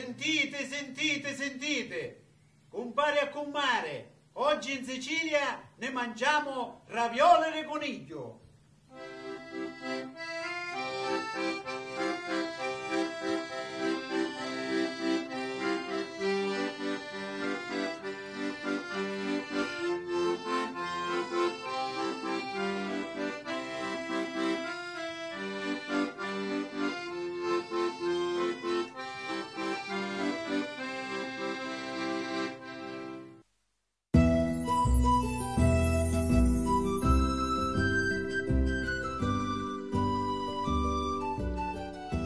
Sentite, sentite, sentite. Compare a comare, oggi in Sicilia ne mangiamo raviole di coniglio.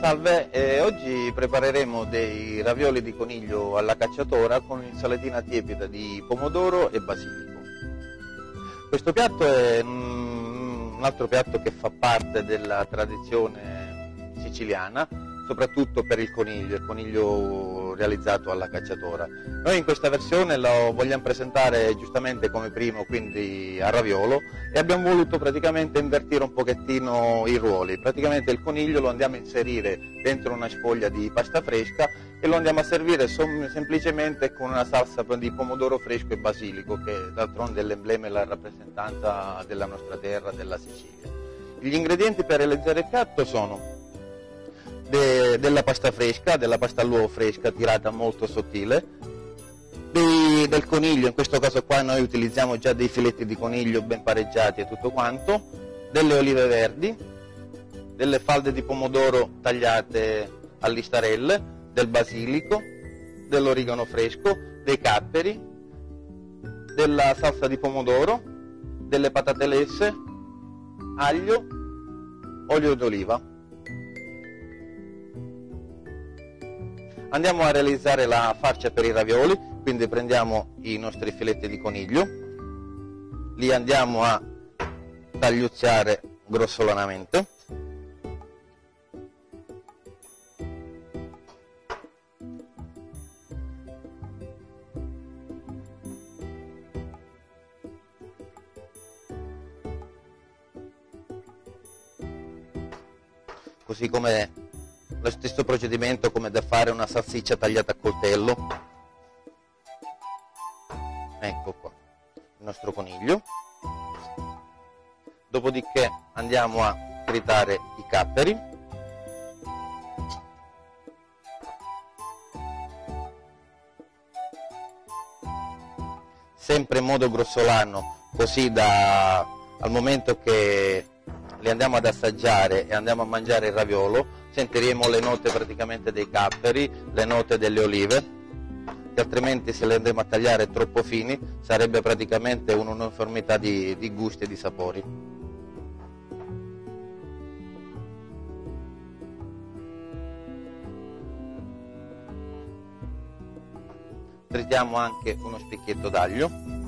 Salve, oggi prepareremo dei ravioli di coniglio alla cacciatora con insalatina tiepida di pomodoro e basilico. Questo piatto è un altro piatto che fa parte della tradizione siciliana, soprattutto per il coniglio realizzato alla cacciatora. Noi in questa versione lo vogliamo presentare giustamente come primo, quindi a raviolo, e abbiamo voluto praticamente invertire un pochettino i ruoli. Praticamente il coniglio lo andiamo a inserire dentro una sfoglia di pasta fresca e lo andiamo a servire semplicemente con una salsa di pomodoro fresco e basilico, che d'altronde è l'emblema e la rappresentanza della nostra terra, della Sicilia. Gli ingredienti per realizzare il piatto sono della pasta fresca, della pasta all'uovo fresca tirata molto sottile, del coniglio, in questo caso qua noi utilizziamo già dei filetti di coniglio ben pareggiati e tutto quanto, delle olive verdi, delle falde di pomodoro tagliate a listarelle, del basilico, dell'origano fresco, dei capperi, della salsa di pomodoro, delle patate lesse, aglio, olio d'oliva. Andiamo a realizzare la farcia per i ravioli, quindi prendiamo i nostri filetti di coniglio, li andiamo a tagliuzzare grossolanamente, così come lo stesso procedimento come da fare una salsiccia tagliata a coltello. Ecco qua il nostro coniglio. Dopodiché andiamo a tritare i capperi, sempre in modo grossolano, così da al momento che li andiamo ad assaggiare e andiamo a mangiare il raviolo sentiremo le note praticamente dei capperi, le note delle olive, che altrimenti se le andremo a tagliare troppo fini sarebbe praticamente un'uniformità di gusti e di sapori. Tritiamo anche uno spicchietto d'aglio.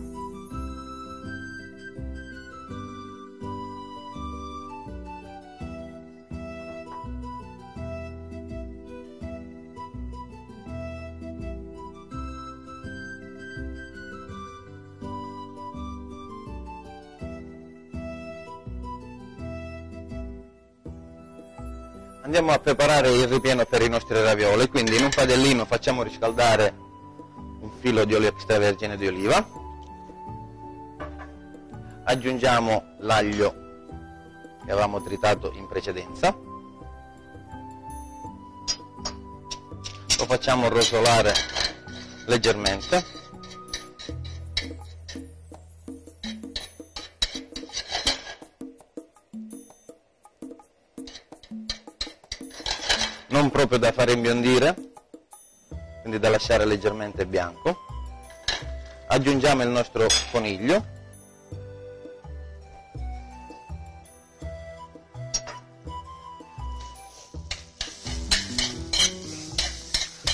Andiamo a preparare il ripieno per i nostri ravioli, quindi in un padellino facciamo riscaldare un filo di olio extravergine di oliva, aggiungiamo l'aglio che avevamo tritato in precedenza, lo facciamo rosolare leggermente, non proprio da fare imbiondire, quindi da lasciare leggermente bianco. Aggiungiamo il nostro coniglio,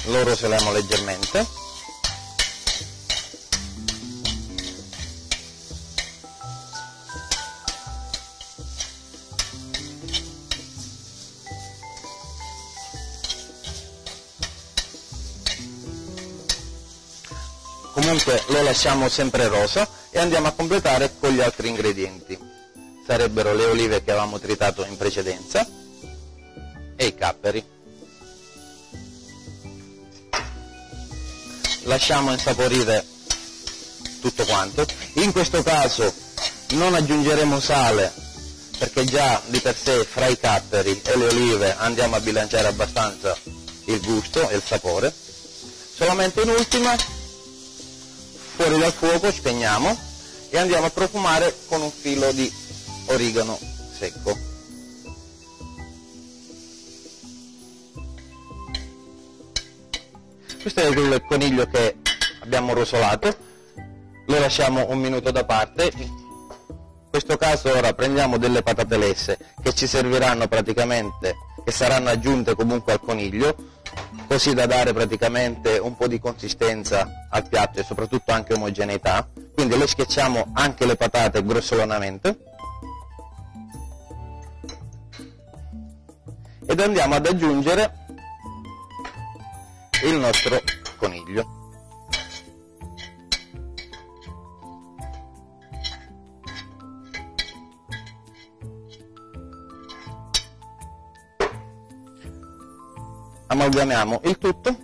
lo rosoliamo leggermente, comunque lo lasciamo sempre rosa e andiamo a completare con gli altri ingredienti. Sarebbero le olive che avevamo tritato in precedenza e i capperi. lasciamo insaporire tutto quanto. In questo caso non aggiungeremo sale, perché già di per sé fra i capperi e le olive andiamo a bilanciare abbastanza il gusto e il sapore. Solamente in ultima, fuori dal fuoco, spegniamo e andiamo a profumare con un filo di origano secco. Questo è il coniglio che abbiamo rosolato, lo lasciamo un minuto da parte. In questo caso ora prendiamo delle patate lesse che ci serviranno praticamente, che saranno aggiunte comunque al coniglio, così da dare praticamente un po' di consistenza al piatto e soprattutto anche omogeneità. Quindi le schiacciamo anche le patate grossolanamente ed andiamo ad aggiungere il nostro coniglio. Amalgamiamo il tutto